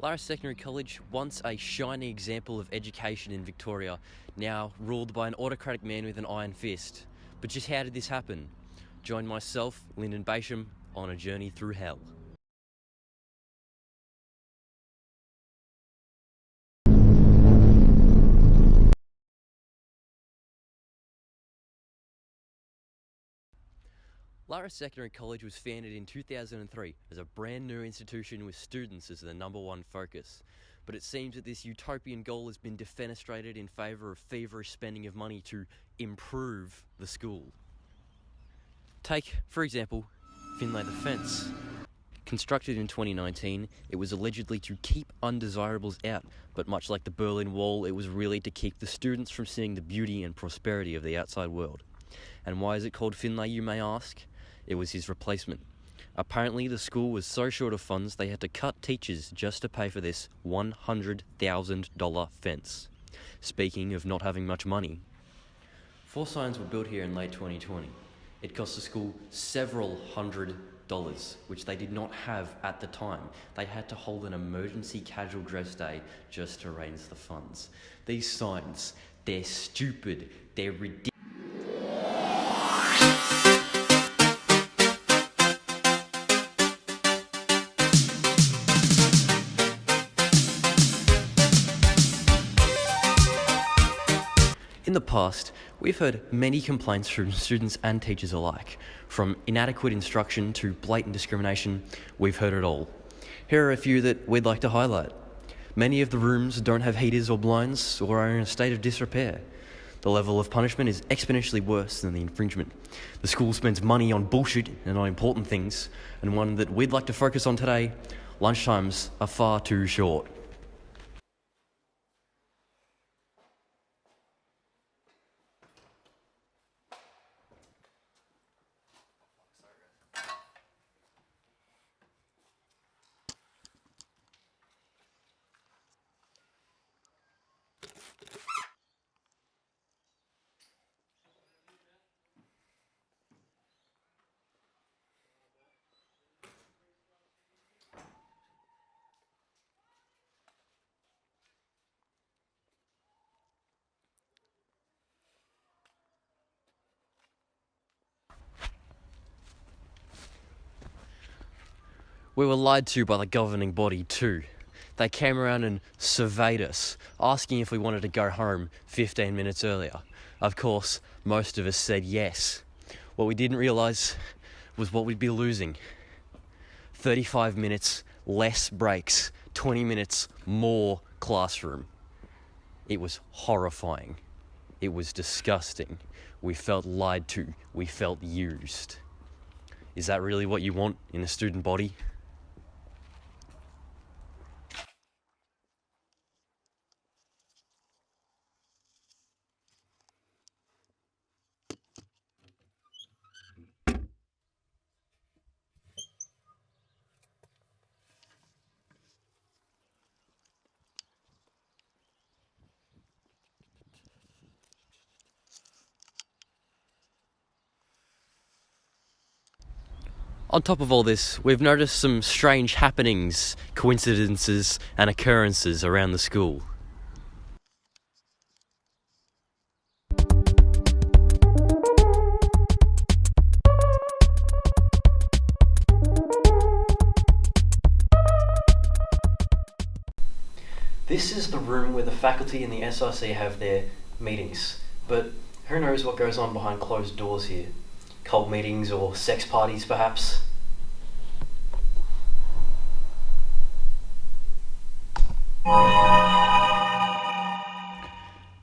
Lara Secondary College, once a shining example of education in Victoria, now ruled by an autocratic man with an iron fist. But just how did this happen? Join myself, Lyndon Basham, on a journey through hell. Lara Secondary College was founded in 2003 as a brand new institution with students as the number one focus. But it seems that this utopian goal has been defenestrated in favour of feverish spending of money to improve the school. Take, for example, Finlay the Fence. Constructed in 2019, it was allegedly to keep undesirables out, but much like the Berlin Wall, it was really to keep the students from seeing the beauty and prosperity of the outside world. And why is it called Finlay, you may ask? It was his replacement. Apparently the school was so short of funds they had to cut teachers just to pay for this $100,000 fence. Speaking of not having much money. 4 signs were built here in late 2020. It cost the school several $100s, which they did not have at the time. They had to hold an emergency casual dress day just to raise the funds. These signs, they're stupid, they're ridiculous. In the past, we've heard many complaints from students and teachers alike. From inadequate instruction to blatant discrimination, we've heard it all. Here are a few that we'd like to highlight. Many of the rooms don't have heaters or blinds or are in a state of disrepair. The level of punishment is exponentially worse than the infringement. The school spends money on bullshit and on important things, and one that we'd like to focus on today, lunchtimes are far too short. We were lied to by the governing body too. They came around and surveyed us, asking if we wanted to go home 15 minutes earlier. Of course, most of us said yes. What we didn't realise was what we'd be losing. 35 minutes less breaks, 20 minutes more classroom. It was horrifying. It was disgusting. We felt lied to. We felt used. Is that really what you want in a student body? On top of all this, we've noticed some strange happenings, coincidences, and occurrences around the school. This is the room where the faculty and the SRC have their meetings, but who knows what goes on behind closed doors here? Cult meetings or sex parties, perhaps?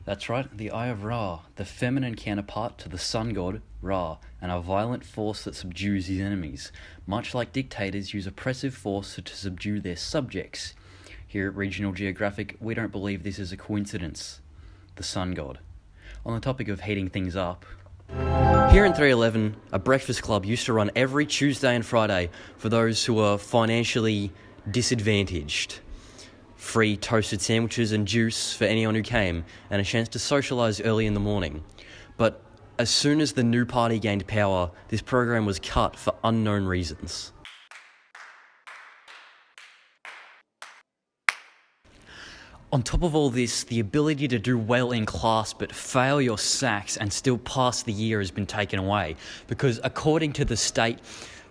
That's right, the Eye of Ra, the feminine counterpart to the sun god, Ra, and a violent force that subdues his enemies, much like dictators use oppressive force to subdue their subjects. Here at Regional Geographic, we don't believe this is a coincidence. The sun god. On the topic of heating things up, here in 311, a breakfast club used to run every Tuesday and Friday for those who are financially disadvantaged. Free toasted sandwiches and juice for anyone who came, and a chance to socialise early in the morning. But as soon as the new party gained power, this program was cut for unknown reasons. On top of all this, the ability to do well in class but fail your SACs and still pass the year has been taken away, because according to the state,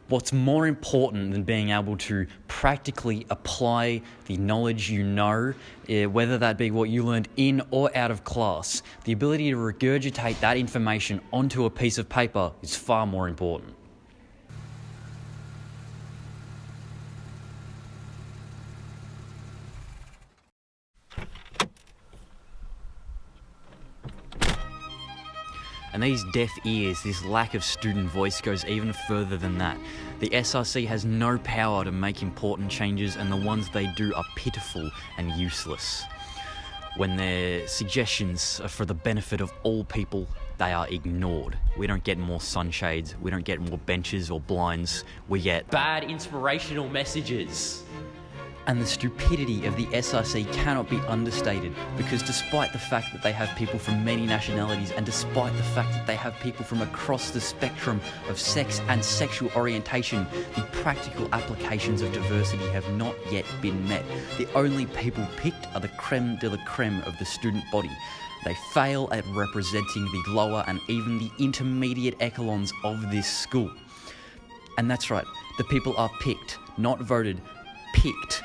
what's more important than being able to practically apply the knowledge you know, whether that be what you learned in or out of class, the ability to regurgitate that information onto a piece of paper is far more important. And these deaf ears, this lack of student voice goes even further than that. The SRC has no power to make important changes, and the ones they do are pitiful and useless. When their suggestions are for the benefit of all people, they are ignored. We don't get more sunshades, we don't get more benches or blinds, we get bad inspirational messages. And the stupidity of the SRC cannot be understated, because despite the fact that they have people from many nationalities, and despite the fact that they have people from across the spectrum of sex and sexual orientation, the practical applications of diversity have not yet been met. The only people picked are the creme de la creme of the student body. They fail at representing the lower and even the intermediate echelons of this school. And that's right, the people are picked, not voted, picked.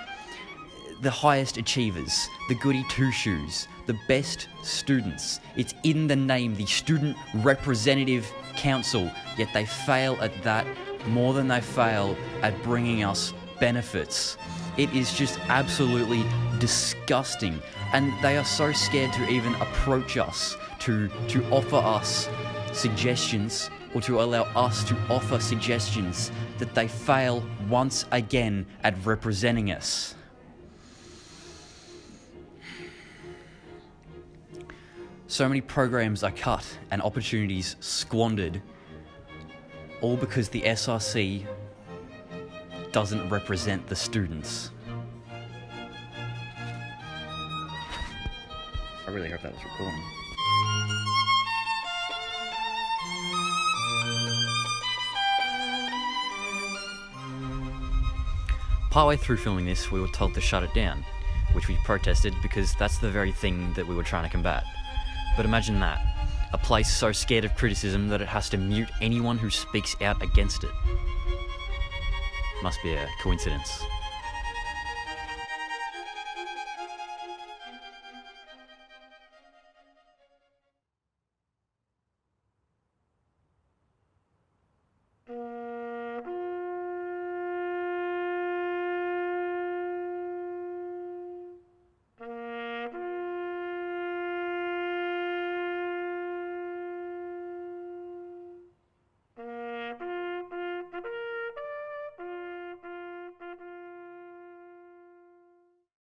The highest achievers, the goody two-shoes, the best students. It's in the name, the Student Representative Council, yet they fail at that more than they fail at bringing us benefits. It is just absolutely disgusting, and they are so scared to even approach us, to offer us suggestions, or to allow us to offer suggestions, that they fail once again at representing us. So many programs are cut and opportunities squandered, all because the SRC doesn't represent the students. I really hope that was recording. Partway through filming this, we were told to shut it down, which we protested because that's the very thing that we were trying to combat. But imagine that, a place so scared of criticism that it has to mute anyone who speaks out against it. Must be a coincidence.